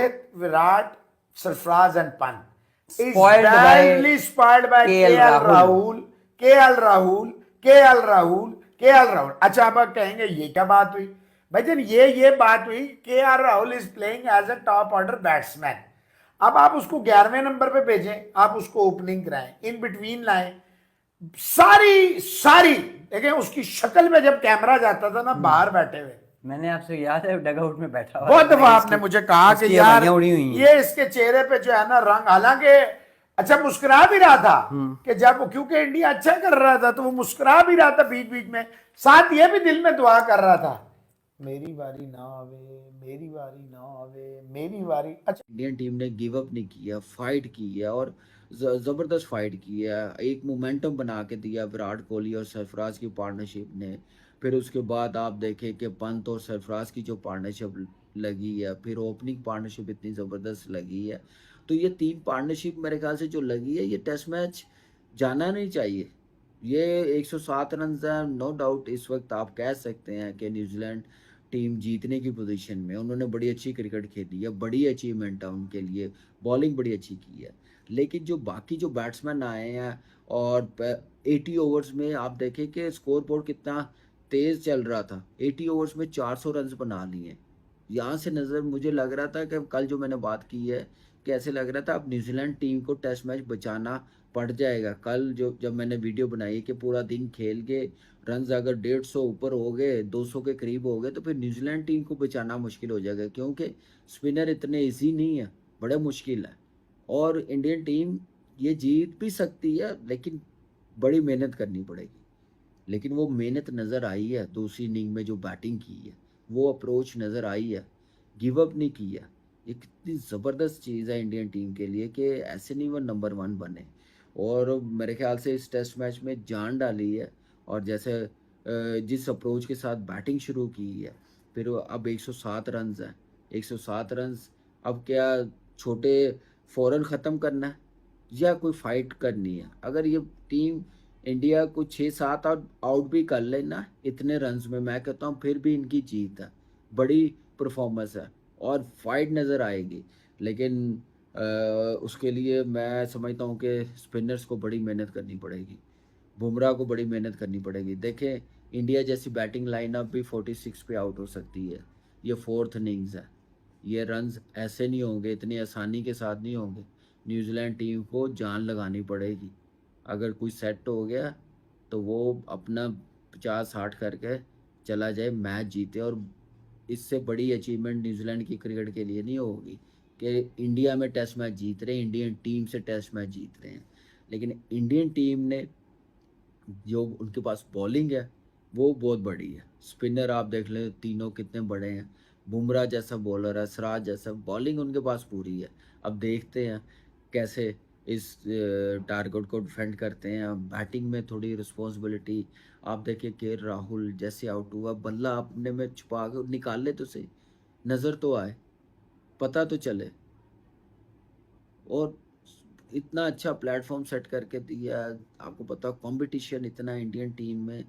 Rohit, Virat, Sarfraz and Pant is Spoiled by badly spoiled by KL Rahul, KL Rahul, KL Rahul, KL Rahul. अच्छा आप कहेंगे ये क्या बात हुई भाई जन, ये बात हुई KL Rahul is playing as a top order batsman. अब आप उसको 11वें नंबर पे भेजें, आप उसको ओपनिंग कराएं, इन बिटवीन लाएं, सारी देखें उसकी शक्ल में जब कैमरा जाता था ना बाहर बैठे हुए, मैंने आपसे याद है डगआउट में बैठा हुआ बहुत था, दफा आपने मुझे कहा कि यार ये इसके चेहरे पे जो है ना रंग, हालांकि अच्छा मुस्कुरा भी रहा था कि जब क्योंकि इंडिया अच्छा कर रहा था तो वो मुस्कुरा भी रहा था बीच बीच में, साथ ये भी दिल में दुआ कर रहा था मेरी बारी ना आवे, मेरी बारी ना आवे, मेरी बारी। अच्छा इंडियन टीम ने गिव अप नहीं किया, फाइट की है और जबरदस्त फाइट की है, एक मोमेंटम बना के दिया विराट कोहली और सरफराज की पार्टनरशिप ने। फिर उसके बाद आप देखें कि पंत और सरफराज की जो पार्टनरशिप लगी है, फिर ओपनिंग पार्टनरशिप इतनी ज़बरदस्त लगी है, तो ये 3 पार्टनरशिप मेरे ख्याल से जो लगी है, ये टेस्ट मैच जाना नहीं चाहिए। ये 107 रन है, नो डाउट इस वक्त आप कह सकते हैं कि न्यूजीलैंड टीम जीतने की पोजीशन में, उन्होंने बड़ी अच्छी क्रिकेट खेली है, बड़ी अचीवमेंट है उनके लिए, बॉलिंग बड़ी अच्छी की है। लेकिन जो बाकी जो बैट्समैन आए हैं और 80 ओवर्स में आप देखें कि स्कोर बोर्ड कितना तेज़ चल रहा था, 80 ओवर्स में 400 रन बना लिए। यहाँ से नज़र मुझे लग रहा था कि कल जो मैंने बात की है, कैसे लग रहा था अब न्यूजीलैंड टीम को टेस्ट मैच बचाना पड़ जाएगा। कल जब मैंने वीडियो बनाई कि पूरा दिन खेल के रन अगर 150 ऊपर हो गए, 200 के करीब हो गए, तो फिर न्यूजीलैंड टीम को बचाना मुश्किल हो जाएगा, क्योंकि स्पिनर इतने ईजी नहीं है, बड़े मुश्किल है। और इंडियन टीम ये जीत भी सकती है लेकिन बड़ी मेहनत करनी पड़ेगी। लेकिन वो मेहनत नज़र आई है दूसरी इनिंग में, जो बैटिंग की है वो अप्रोच नज़र आई है, गिव अप नहीं किया। ये कितनी ज़बरदस्त चीज़ है इंडियन टीम के लिए कि ऐसे नहीं वो नंबर 1 बने। और मेरे ख्याल से इस टेस्ट मैच में जान डाली है, और जैसे जिस अप्रोच के साथ बैटिंग शुरू की है, फिर अब 107 रन हैं, 107 रन अब क्या छोटे फ़ौरन ख़त्म करना है या कोई फाइट करनी है? अगर ये टीम इंडिया को 6-7 आउट भी कर लेना इतने रन्स में, मैं कहता हूँ फिर भी इनकी जीत है, बड़ी परफॉर्मेंस है और फाइट नज़र आएगी। लेकिन उसके लिए मैं समझता हूँ कि स्पिनर्स को बड़ी मेहनत करनी पड़ेगी, बुमराह को बड़ी मेहनत करनी पड़ेगी। देखें इंडिया जैसी बैटिंग लाइनअप भी 46 पे आउट हो सकती है, ये 4th इनिंग्स है, ये रन्स ऐसे नहीं होंगे, इतनी आसानी के साथ नहीं होंगे। न्यूजीलैंड टीम को जान लगानी पड़ेगी, अगर कोई सेट हो गया तो वो अपना 50-60 करके चला जाए, मैच जीते। और इससे बड़ी अचीवमेंट न्यूजीलैंड की क्रिकेट के लिए नहीं होगी कि इंडिया में टेस्ट मैच जीत रहे हैं, इंडियन टीम से टेस्ट मैच जीत रहे हैं। लेकिन इंडियन टीम ने जो उनके पास बॉलिंग है वो बहुत बड़ी है, स्पिनर आप देख लें तीनों कितने बड़े हैं, बुमराह जैसा बॉलर है, सिराज जैसा, बॉलिंग उनके पास पूरी है। अब देखते हैं कैसे इस टारगेट को डिफेंड करते हैं। बैटिंग में थोड़ी रिस्पॉन्सिबिलिटी, आप देखिए के राहुल जैसे आउट हुआ, बल्ला अपने में छुपा के निकाल ले तो सही, नज़र तो आए, पता तो चले। और इतना अच्छा प्लेटफॉर्म सेट करके दिया, आपको पता कंपटीशन इतना इंडियन टीम में,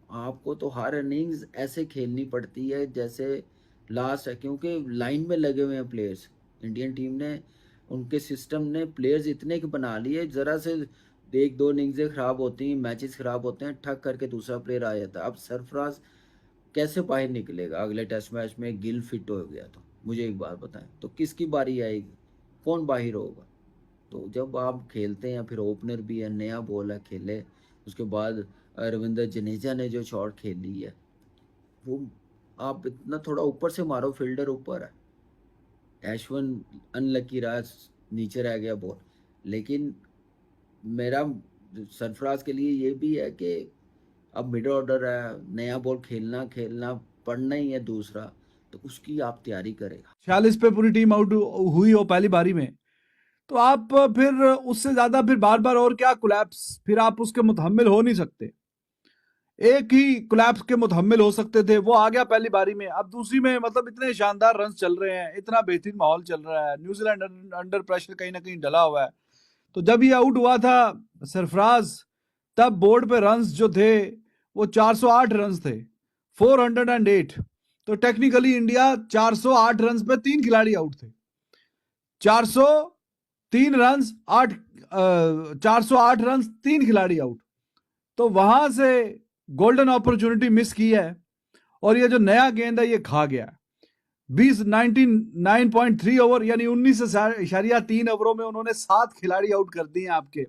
आपको तो हर इनिंग्स ऐसे खेलनी पड़ती है जैसे लास्ट है, क्योंकि लाइन में लगे हुए हैं प्लेयर्स। इंडियन टीम ने, उनके सिस्टम ने प्लेयर्स इतने के बना लिए, ज़रा से 1-2 इनिंग्सें ख़राब होती हैं, मैचेस ख़राब होते हैं, ठक करके दूसरा प्लेयर आ जाता है। अब सरफराज कैसे बाहर निकलेगा अगले टेस्ट मैच में? गिल फिट हो गया तो मुझे एक बात बताएं, तो किसकी बारी आएगी, कौन बाहर होगा? तो जब आप खेलते हैं, फिर ओपनर भी है, नया बॉल है, खेले, उसके बाद रविंद्र जडेजा ने जो शॉट खेली है वो आप इतना थोड़ा ऊपर से मारो, फील्डर ऊपर है, ऐशवन अनलकी रहा, नीचे रह गया बॉल। लेकिन मेरा सरफराज के लिए ये भी है कि अब मिडल ऑर्डर है, नया बॉल खेलना पड़ना ही है दूसरा, तो उसकी आप तैयारी करेगा। 46 पे पूरी टीम आउट हुई हो पहली बारी में, तो आप फिर उससे ज्यादा फिर बार बार और क्या कोलैप्स, फिर आप उसके मुतहम्मिल हो नहीं सकते। एक ही कोलैप्स के मुतहम्मिल हो सकते थे, वो आ गया पहली बारी में। अब दूसरी में मतलब इतने शानदार रन चल रहे हैं, इतना बेहतरीन माहौल चल रहा है, न्यूजीलैंड अंडर प्रेशर कहीं ना कहीं डला हुआ है। तो जब ये आउट हुआ था सरफराज, तब बोर्ड पे रन्स जो थे वो 408 रन्स थे, 408। तो टेक्निकली इंडिया 408 रन्स पे 3 खिलाड़ी आउट थे। 403 रन 408 रन 3 खिलाड़ी आउट। तो वहां से गोल्डन अपॉर्चुनिटी मिस की है और ये जो नया गेंद है ये खा गया। 99.3 ओवर यानी 19.3 ओवरों में उन्होंने 7 खिलाड़ी आउट कर दिए आपके,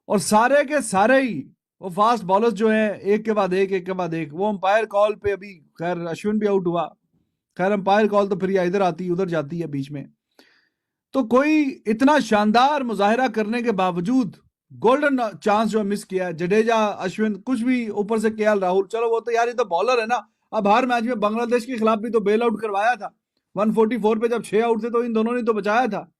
और सारे के सारे ही वो फास्ट बॉलर्स जो हैं एक के बाद एक। वो अंपायर कॉल पे अभी खैर अश्विन भी आउट हुआ, खैर अंपायर कॉल तो फिर या इधर आती उधर जाती है बीच में। तो कोई इतना शानदार मुजाहिरा करने के बावजूद गोल्डन चांस जो मिस किया है। जडेजा, अश्विन, कुछ भी ऊपर से केएल राहुल, चलो वो तो यार ये तो बॉलर है ना। अब हर मैच में बांग्लादेश के खिलाफ भी तो बेल आउट करवाया था 144 पे, जब 6 आउट थे तो इन दोनों ने तो बचाया था।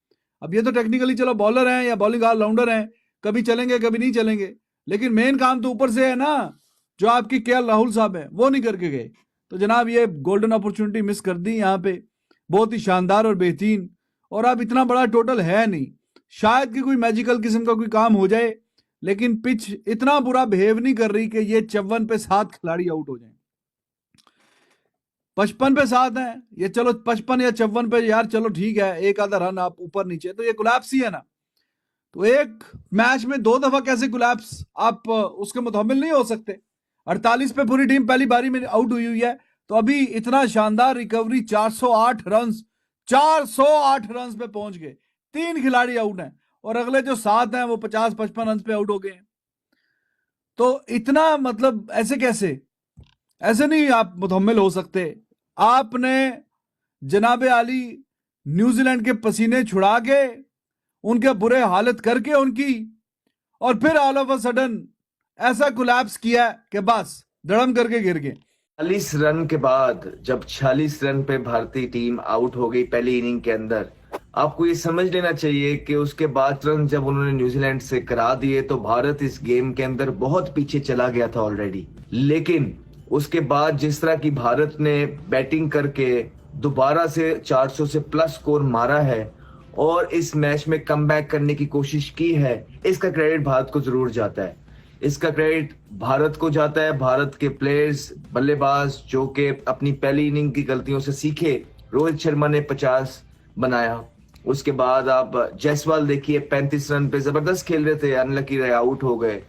अब ये तो टेक्निकली चलो बॉलर हैं या बॉलिंग ऑलराउंडर हैं, कभी चलेंगे कभी नहीं चलेंगे, लेकिन मेन काम तो ऊपर से है ना, जो आपकी केएल राहुल साहब है वो नहीं करके गए। तो जनाब ये गोल्डन अपॉर्चुनिटी मिस कर दी यहाँ पे, बहुत ही शानदार और बेहतरीन। और अब इतना बड़ा टोटल है नहीं, शायद कि कोई मैजिकल किस्म का कोई काम हो जाए, लेकिन पिच इतना बुरा बिहेव नहीं कर रही कि ये 54 पे 7 खिलाड़ी आउट हो जाएं। 55 पे 7 है ये, चलो 55 या 54 पे यार चलो ठीक है, एक आधा रन आप ऊपर नीचे, तो ये कोलैप्स ही है ना। तो एक मैच में 2 दफा कैसे कोलैप्स आप उसके मुतहम्मिल नहीं हो सकते। 48 पे पूरी टीम पहली बारी में आउट हुई है, तो अभी इतना शानदार रिकवरी, 408 रन पे पहुंच गए, 3 खिलाड़ी आउट हैं और अगले जो 7 हैं वो 50-55 रन पे आउट हो गए। तो इतना मतलब ऐसे कैसे, ऐसे नहीं आप मुतहम्मिल हो सकते। आपने जनाबे आली न्यूजीलैंड के पसीने छुड़ा के उनके बुरे हालत करके उनकी, और फिर ऑल ऑफ अ सडन ऐसा कोलैप्स किया कि बस धड़म करके गिर गए। 40 रन के बाद जब 46 रन पे भारतीय टीम आउट हो गई पहली इनिंग के अंदर, आपको ये समझ लेना चाहिए कि उसके बाद रन जब उन्होंने न्यूजीलैंड से करा दिए तो भारत इस गेम के अंदर बहुत पीछे चला गया था ऑलरेडी। लेकिन उसके बाद जिस तरह की भारत ने बैटिंग करके दोबारा से 400 से प्लस स्कोर मारा है और इस मैच में कमबैक करने की कोशिश की है, इसका क्रेडिट भारत को जरूर जाता है। इसका क्रेडिट भारत को जाता है, भारत के प्लेयर्स, बल्लेबाज जो कि अपनी पहली इनिंग की गलतियों से सीखे। रोहित शर्मा ने 50 बनाया, उसके बाद आप जायसवाल देखिए 35 रन पे जबरदस्त खेल रहे थे, अनलकी रहे, आउट हो गए।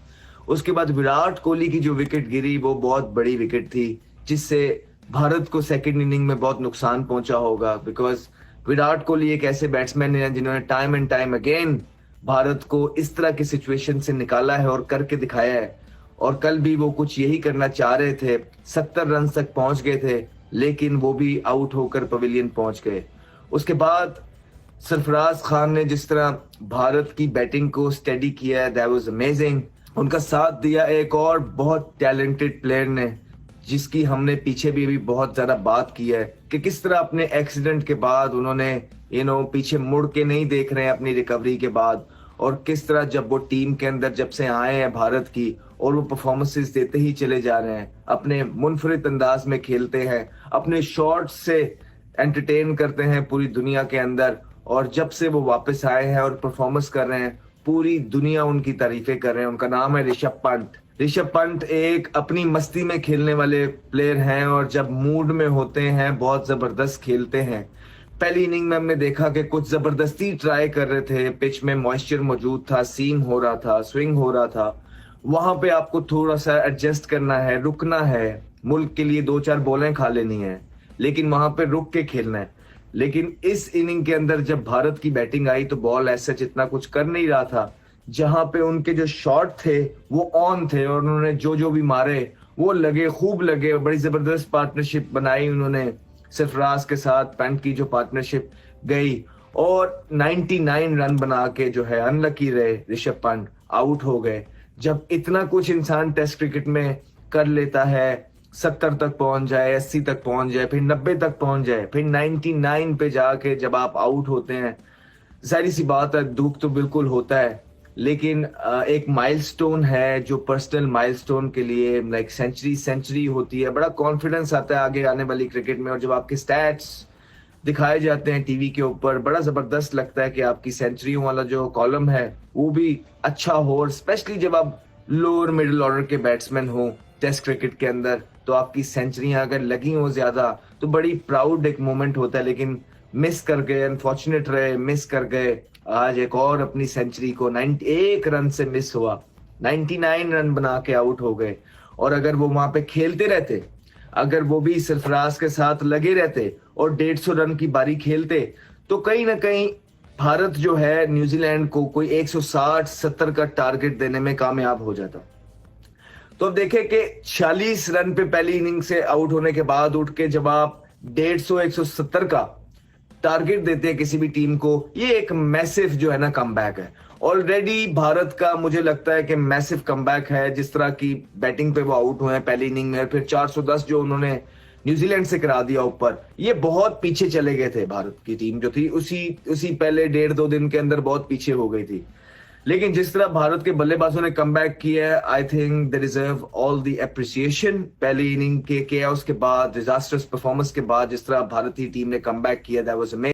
उसके बाद विराट कोहली की जो विकेट गिरी वो बहुत बड़ी विकेट थी, जिससे भारत को सेकंड इनिंग में बहुत नुकसान पहुंचा होगा, बिकॉज विराट कोहली एक ऐसे बैट्समैन है जिन्होंने time and time again Bharat को इस तरह की सिचुएशन से निकाला है और करके दिखाया है। और कल भी वो कुछ यही करना चाह रहे थे, 70 रन तक पहुंच गए थे, लेकिन वो भी आउट होकर पवेलियन पहुंच गए। उसके बाद सरफराज खान ने जिस तरह भारत की बैटिंग को स्टेडी किया, दैट वाज अमेजिंग। उनका साथ दिया एक और बहुत टैलेंटेड प्लेयर ने, जिसकी हमने पीछे भी बहुत ज्यादा बात की है कि किस तरह अपने एक्सीडेंट के बाद उन्होंने पीछे मुड़ के नहीं देख रहे हैं अपनी रिकवरी के बाद, और किस तरह जब वो टीम के अंदर जब से आए हैं भारत की और वो परफॉर्मेंसेस देते ही चले जा रहे हैं, अपने मुनफरिद अंदाज में खेलते हैं, अपने शॉट्स से एंटरटेन करते हैं पूरी दुनिया के अंदर। और जब से वो वापस आए हैं और परफॉर्मेंस कर रहे हैं, पूरी दुनिया उनकी तारीफें कर रहे हैं। उनका नाम है ऋषभ पंत। ऋषभ पंत एक अपनी मस्ती में खेलने वाले प्लेयर हैं और जब मूड में होते हैं बहुत जबरदस्त खेलते हैं। पहली इनिंग में हमने देखा कि कुछ जबरदस्ती ट्राई कर रहे थे, पिच में मॉइस्चर मौजूद था, सीम हो रहा था, स्विंग हो रहा था, वहां पे आपको थोड़ा सा एडजस्ट करना है, रुकना है, मुल्क के लिए 2-4 बॉलें खा लेनी है, लेकिन वहां पे रुक के खेलना है। लेकिन इस इनिंग के अंदर जब भारत की बैटिंग आई तो बॉल ऐसा इतना कुछ कर नहीं रहा था, जहां पे उनके जो शॉट थे वो ऑन थे और उन्होंने जो भी मारे वो लगे, खूब लगे। बड़ी जबरदस्त पार्टनरशिप बनाई उन्होंने सरफराज के साथ, पैंट की जो पार्टनरशिप गई, और 99 रन बना के जो है अनलकी रहे ऋषभ पंत, आउट हो गए। जब इतना कुछ इंसान टेस्ट क्रिकेट में कर लेता है, 70 तक पहुंच जाए, 80 तक पहुंच जाए, फिर 90 तक पहुंच जाए, फिर 99 पे जाके जब आप आउट होते हैं, जाहिर सी बात है दुख तो बिल्कुल होता है। लेकिन एक माइलस्टोन है जो पर्सनल माइलस्टोन के लिए लाइक सेंचुरी होती है, बड़ा कॉन्फिडेंस आता है आगे आने वाली क्रिकेट में। और जब आपके स्टैट्स दिखाए जाते हैं टीवी के ऊपर, बड़ा जबरदस्त लगता है कि आपकी सेंचुरियों वाला जो कॉलम है वो भी अच्छा हो, और स्पेशली जब आप लोअर मिडिल ऑर्डर के बैट्समैन हो टेस्ट क्रिकेट के अंदर, तो आपकी सेंचुरियां अगर लगी हो ज्यादा तो बड़ी प्राउड एक मोमेंट होता है। लेकिन मिस कर गए, अनफॉर्चुनेट रहे, मिस कर गए। आज एक और अपनी सेंचुरी को 91 रन से मिस हुआ, 99 रन बना के आउट हो गए। और अगर वो वहां पे खेलते रहते, अगर वो भी सरफराज के साथ लगे रहते और 150 रन की बारी खेलते, तो कहीं ना कहीं भारत जो है न्यूजीलैंड को कोई 160-70 का टारगेट देने में कामयाब हो जाता। तो अब देखें कि 46 रन पे पहली इनिंग से आउट होने के बाद उठ के जब आप 150-170 का टारगेट देते हैं किसी भी टीम को, ये एक मैसिव जो है ना कमबैक है। ऑलरेडी भारत का मुझे लगता है कि मैसिव कमबैक है। जिस तरह की बैटिंग पे वो आउट हुए हैं पहली इनिंग में, फिर 410 जो उन्होंने न्यूजीलैंड से करा दिया ऊपर, ये बहुत पीछे चले गए थे। भारत की टीम जो थी उसी पहले 1.5-2 दिन के अंदर बहुत पीछे हो गई थी। लेकिन जिस तरह भारत के बल्लेबाजों ने कमबैक किया है, I think they deserve all the appreciation. पहली इनिंग के केओस के बाद, डिजास्टर्स परफॉर्मेंस के बाद जिस तरह भारतीय टीम ने कमबैक किया, दैट वाज अमेजिंग।